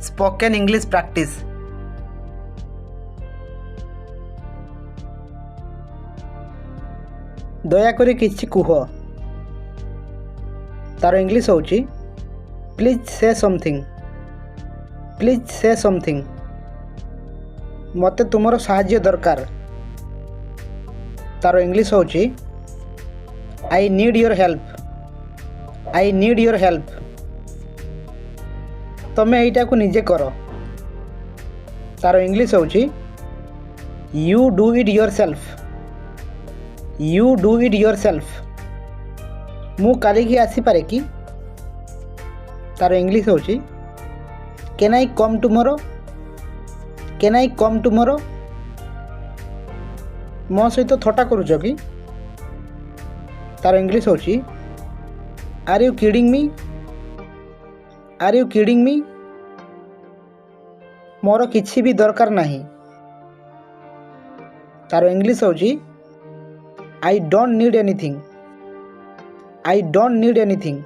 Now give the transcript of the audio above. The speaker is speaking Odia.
spoken English practice. ଦୟାକରି କିଛି କୁହ। ତାର ଇଂଲିଶ ହେଉଛି ପ୍ଲିଜ୍ ସେ ସମଥିଙ୍ଗ। ପ୍ଲିଜ୍ ସେ ସମଥିଙ୍ଗ। ମୋତେ ତୁମର ସାହାଯ୍ୟ ଦରକାର। ତାର ଇଂଲିଶ ହେଉଛି I need your help. I need your help. ତମେ ଏଇଟାକୁ ନିଜେ କର। ତାର ଇଂଲିଶ ହେଉଛି you do it yourself. You do it yourself. ମୁଁ କାଲିକି ଆସିପାରେ କି? ତାର ଇଂଲିଶ ହେଉଛି can I come tomorrow? Can I come tomorrow? ମୋ ସହିତ ଥଟ୍ଟା କରୁଛ କି? ତାର ଇଂଲିଶ ହେଉଛି ଆର୍ ୟୁ କିଡ଼ିଂ ମି? ଆର୍ ୟୁ କିଡ଼ିଂ ମି? ମୋର କିଛି ବି ଦରକାର ନାହିଁ। ତାର ଇଂଲିଶ ହେଉଛି I don't need anything. I don't need anything.